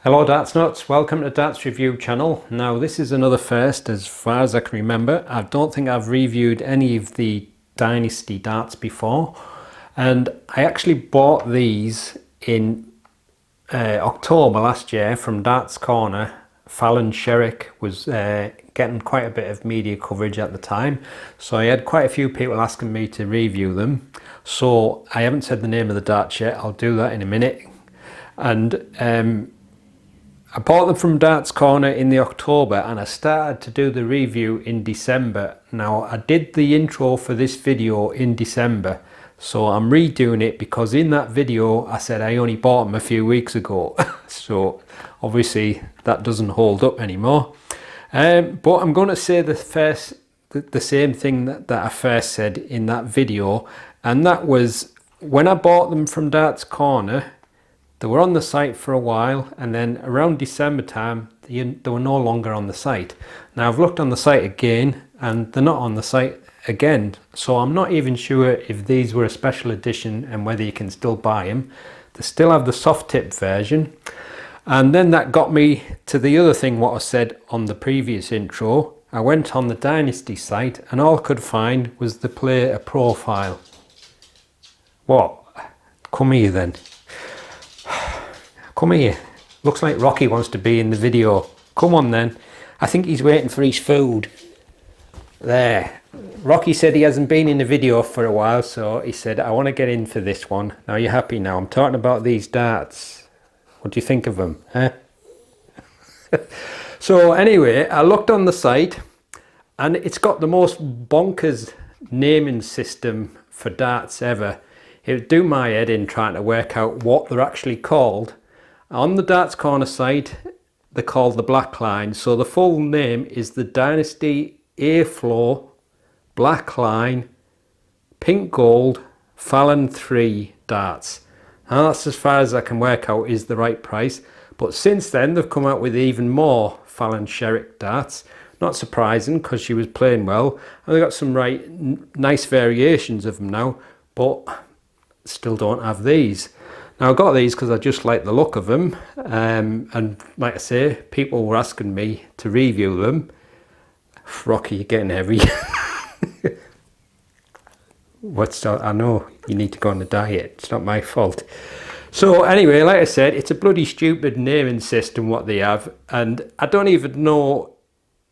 Hello Darts Nutz, welcome to Darts Review channel. Now this is another first as far as I can remember. I don't think I've reviewed any of the Dynasty darts before, and I actually bought these in October last year from Darts Corner. Fallon Sherrock was getting quite a bit of media coverage at the time, so I had quite a few people asking me to review them. So I haven't said the name of the darts yet, I'll do that in a minute. And I bought them from Darts Corner in the October and I started to do the review in December. Now I did the intro for this video in December, so I'm redoing it because in that video I said I only bought them a few weeks ago. So obviously that doesn't hold up anymore. But I'm going to say the same thing that I first said in that video, and that was when I bought them from Darts Corner. They were on the site for a while, and then around December time they were no longer on the site. Now I've looked on the site again and they're not on the site again, so I'm not even sure if these were a special edition and whether you can still buy them. They still have the soft tip version. And then that got me to the other thing what I said on the previous intro. I went on the Dynasty site and all I could find was the player profile. What? Come here then. Come here. Looks like Rocky wants to be in the video. Come on then. I think he's waiting for his food. There. Rocky said he hasn't been in the video for a while, so he said, I want to get in for this one. Now you're happy now. I'm talking about these darts. What do you think of them? Huh? So anyway, I looked on the site and it's got the most bonkers naming system for darts ever. It would do my head in trying to work out what they're actually called. On the Darts Corner site, they're called the Black Line. So the full name is the Dynasty Airflow Black Line Pink Gold Fallon 3 darts. And that's as far as I can work out is the right price. But since then, they've come out with even more Fallon Sherrock darts. Not surprising because she was playing well. And they've got some nice variations of them now, but still don't have these. Now I got these because I just like the look of them, and like I say, people were asking me to review them. Rocky, you're getting heavy. I know you need to go on a diet, it's not my fault. So anyway, like I said, it's a bloody stupid naming system what they have, and I don't even know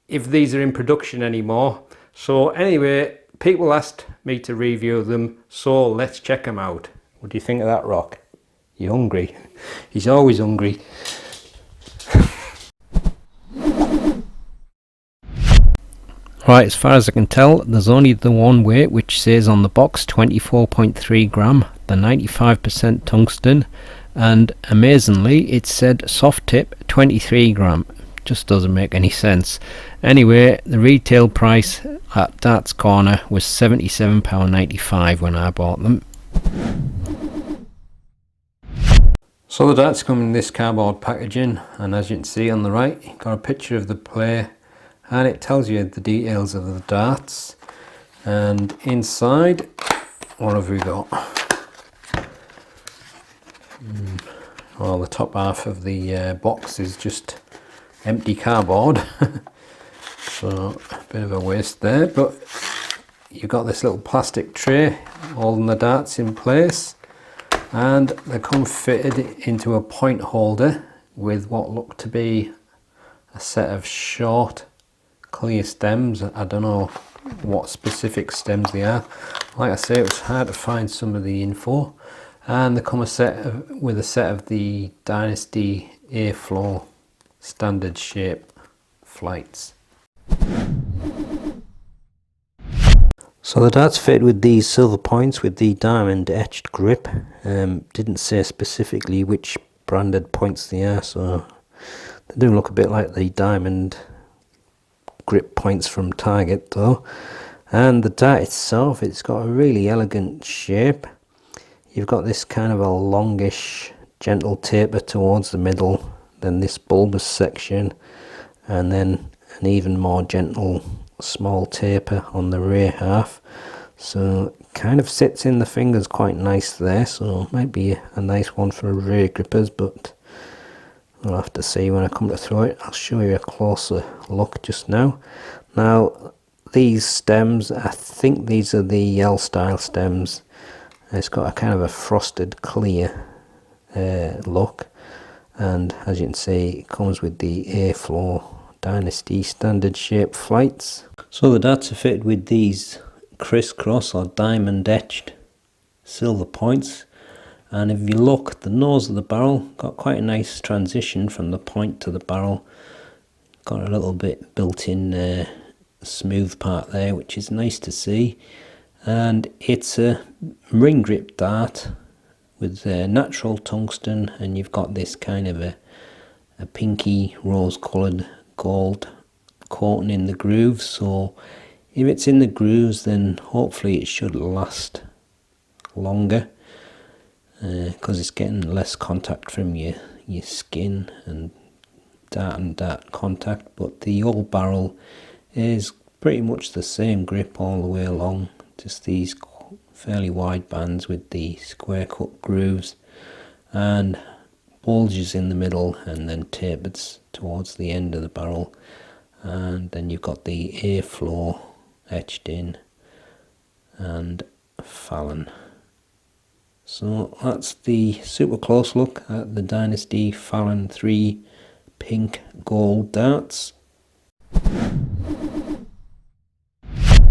if these are in production anymore. So anyway, people asked me to review them, so let's check them out. What do you think of that, Rock? You hungry? He's always hungry. Right, as far as I can tell, there's only the one weight which says on the box 24.3 gram, the 95% tungsten, and amazingly it said soft tip 23 gram. Just doesn't make any sense. Anyway, the retail price at Darts Corner was £77.95 when I bought them. So the darts come in this cardboard packaging, and as you can see on the right, you've got a picture of the player and it tells you the details of the darts. And inside, what have we got? Well, the top half of the box is just empty cardboard. So a bit of a waste there, but you've got this little plastic tray holding the darts in place, and they come fitted into a point holder with what look to be a set of short clear stems. I don't know what specific stems they are. Like I say, it was hard to find some of the info, and they come with a set of the Dynasty Airflow standard shape flights. So the darts fit with these silver points with the diamond etched grip. Didn't say specifically which branded points they are, so they do look a bit like the diamond grip points from Target though. And the dart itself, it's got a really elegant shape. You've got this kind of a longish gentle taper towards the middle, then this bulbous section, and then an even more gentle small taper on the rear half. So it kind of sits in the fingers quite nice there, so might be a nice one for rear grippers, but I'll have to see when I come to throw it. I'll show you a closer look just now. Now these stems, I think these are the L style stems. It's got a kind of a frosted clear look, and as you can see it comes with the airflow Dynasty standard shape flights. So the darts are fitted with these crisscross or diamond etched silver points, and if you look, the nose of the barrel got quite a nice transition from the point to the barrel. Got a little bit built in smooth part there, which is nice to see. And it's a ring grip dart with natural tungsten, and you've got this kind of a pinky rose coloured gold coating in the grooves. So if it's in the grooves, then hopefully it should last longer, because it's getting less contact from your skin and dart contact. But the old barrel is pretty much the same grip all the way along, just these fairly wide bands with the square cut grooves and bulges in the middle, and then tapers towards the end of the barrel, and then you've got the airflow etched in and Fallon. So that's the super close look at the Dynasty Fallon 3 pink gold darts.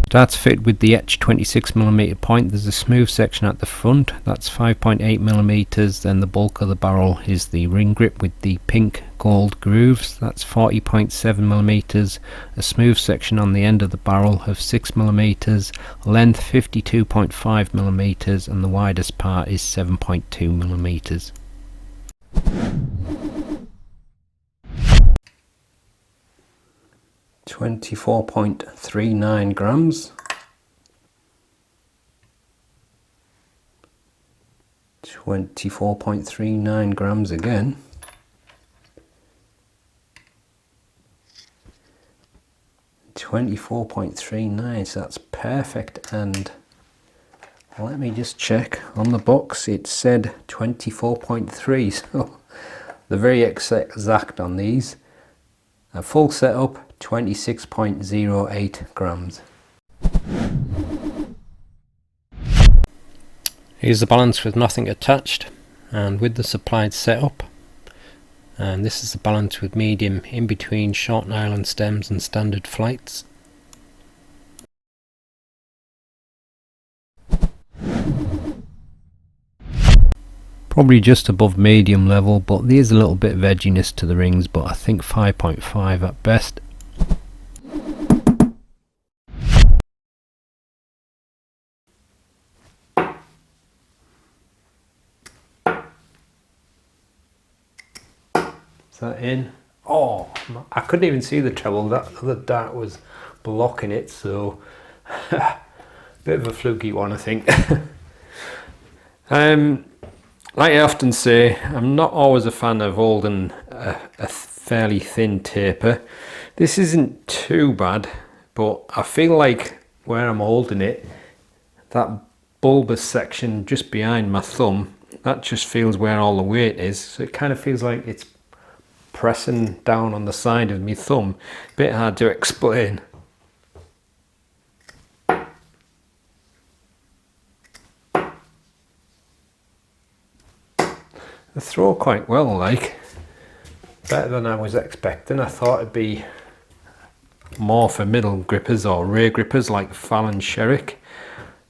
Darts fit with the etched 26mm point. There's a smooth section at the front, that's 5.8mm, then the bulk of the barrel is the ring grip with the pink gold grooves, that's 40.7mm, a smooth section on the end of the barrel of 6mm, length 52.5mm, and the widest part is 7.2mm. 24.39 grams. 24.39 grams again. 24.39, so that's perfect. And let me just check on the box, it said 24.3, so they're very exact on these. A full setup, 26.08 grams. Here's the balance with nothing attached and with the supplied setup. And this is the balance with medium in between short nylon stems and standard flights. Probably just above medium level, but there's a little bit of edginess to the rings, but I think 5.5 at best. Is that in? Oh, I couldn't even see the treble, that other dart was blocking it, so bit of a fluky one, I think. Like I often say, I'm not always a fan of holding a fairly thin taper. This isn't too bad, but I feel like where I'm holding it, that bulbous section just behind my thumb, that just feels where all the weight is. So it kind of feels like it's pressing down on the side of my thumb. Bit hard to explain. They throw quite well, like, better than I was expecting. I thought it'd be more for middle grippers or rear grippers like Fallon Sherrock.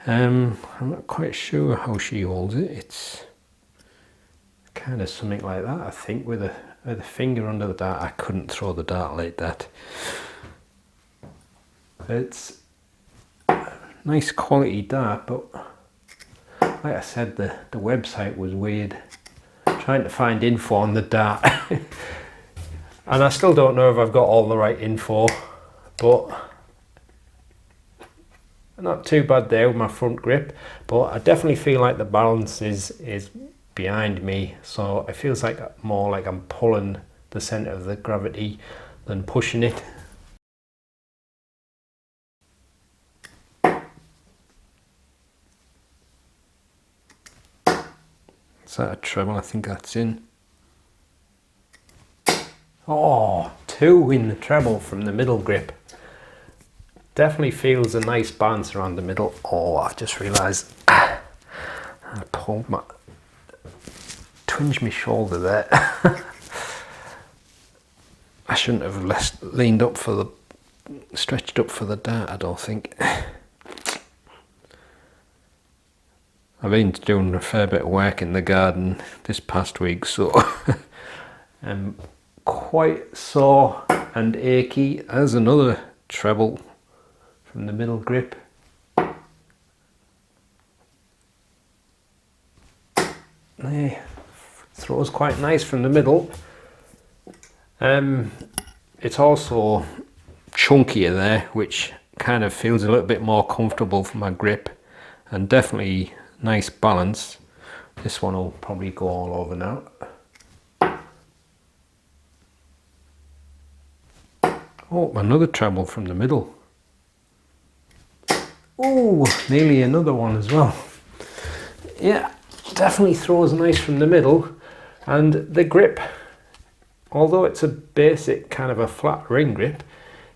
I'm not quite sure how she holds it. It's kind of something like that, I think, with a finger under the dart. I couldn't throw the dart like that. It's a nice quality dart, but like I said, the website was weird. Trying to find info on the dart and I still don't know if I've got all the right info, but not too bad there with my front grip. But I definitely feel like the balance is behind me, so it feels like more like I'm pulling the center of the gravity than pushing it. Is that a treble? I think that's in. Oh, 2 in the treble from the middle grip. Definitely feels a nice balance around the middle. Oh, I've just realised I pulled my, twinged my shoulder there. I shouldn't have leaned up for the, stretched up for the dart, I don't think. I've been doing a fair bit of work in the garden this past week, so I'm quite sore and achy. There's another treble from the middle grip. There, throws quite nice from the middle. It's also chunkier there, which kind of feels a little bit more comfortable for my grip, and definitely nice balance. This one will probably go all over now. Oh, another treble from the middle. Oh, nearly another one as well. Yeah, definitely throws nice from the middle. And the grip, although it's a basic kind of a flat ring grip,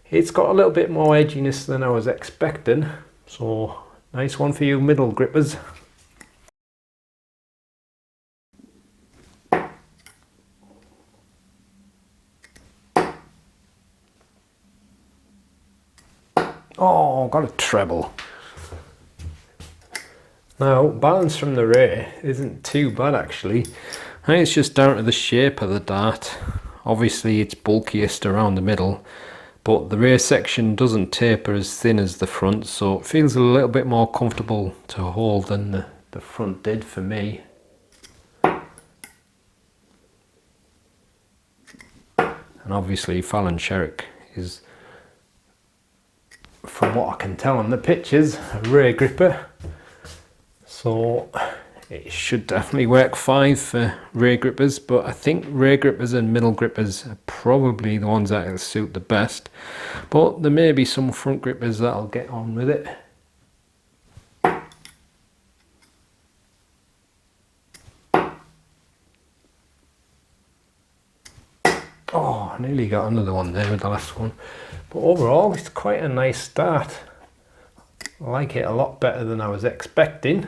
it's got a little bit more edginess than I was expecting. So nice one for you middle grippers. Oh, got a treble. Now, balance from the rear isn't too bad actually. I think it's just down to the shape of the dart. Obviously it's bulkiest around the middle, but the rear section doesn't taper as thin as the front, so it feels a little bit more comfortable to hold than the front did for me. And obviously Fallon Sherrock is, from what I can tell on the pictures, a rear gripper. So it should definitely work fine for rear grippers, but I think rear grippers and middle grippers are probably the ones that will suit the best. But there may be some front grippers that'll get on with it. Oh, I nearly got another one there with the last one. But overall, it's quite a nice start. I like it a lot better than I was expecting.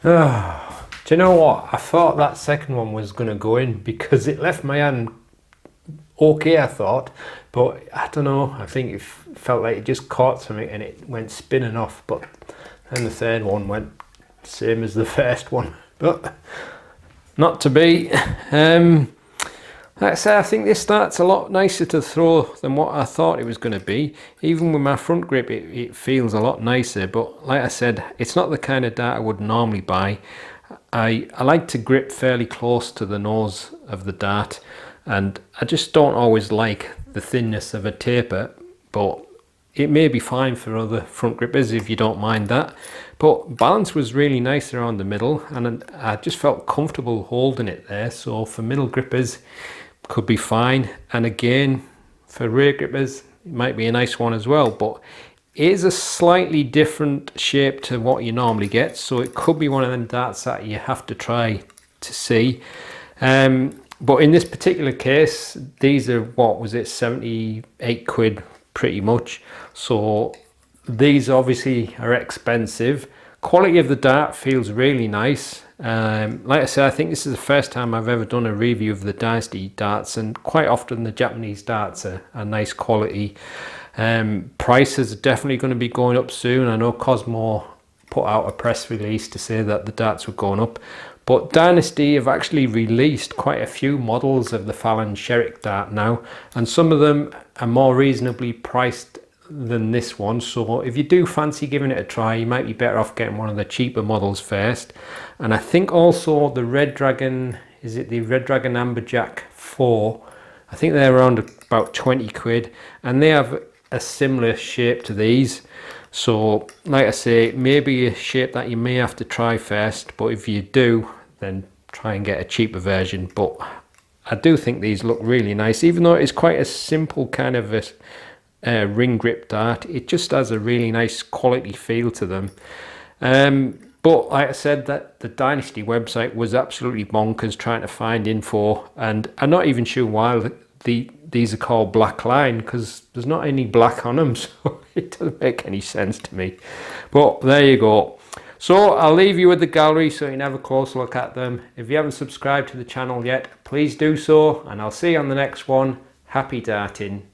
Oh, do you know what? I thought that second one was going to go in because it left my hand okay, I thought, but I don't know, I think it felt like it just caught something and it went spinning off. But then the third one went same as the first one, but not to be. Like I say, I think this start's a lot nicer to throw than what I thought it was going to be. Even with my front grip, it feels a lot nicer. But like I said, it's not the kind of dart I would normally buy. I like to grip fairly close to the nose of the dart, and I just don't always like the thinness of a taper, but it may be fine for other front grippers if you don't mind that. But balance was really nice around the middle, and I just felt comfortable holding it there. So for middle grippers, could be fine. And again, for rear grippers, it might be a nice one as well, but it is a slightly different shape to what you normally get, so it could be one of them darts that you have to try to see. But in this particular case, these are, what was it, 78 quid pretty much. So these obviously are expensive, Quality of the dart feels really nice. Like I said, I think this is the first time I've ever done a review of the Dynasty darts, and quite often the Japanese darts are nice quality. Prices are definitely going to be going up soon. I know Cosmo put out a press release to say that the darts were going up, but Dynasty have actually released quite a few models of the Fallon Sherrock dart now, and some of them are more reasonably priced than this one. So if you do fancy giving it a try, you might be better off getting one of the cheaper models first. And I think also the Red Dragon, is it the Red Dragon Amberjack 4? I think they're around about 20 quid, and they have a similar shape to these. So like I say, maybe a shape that you may have to try first, but if you do, then try and get a cheaper version. But I do think these look really nice, even though it's quite a simple kind of a ring grip dart. It just has a really nice quality feel to them. But like I said, that the Dynasty website was absolutely bonkers trying to find info, and I'm not even sure why these are called black line, because there's not any black on them, so it doesn't make any sense to me. But there you go. So I'll leave you with the gallery so you can have a close look at them. If you haven't subscribed to the channel yet, please do so, and I'll see you on the next one. Happy darting.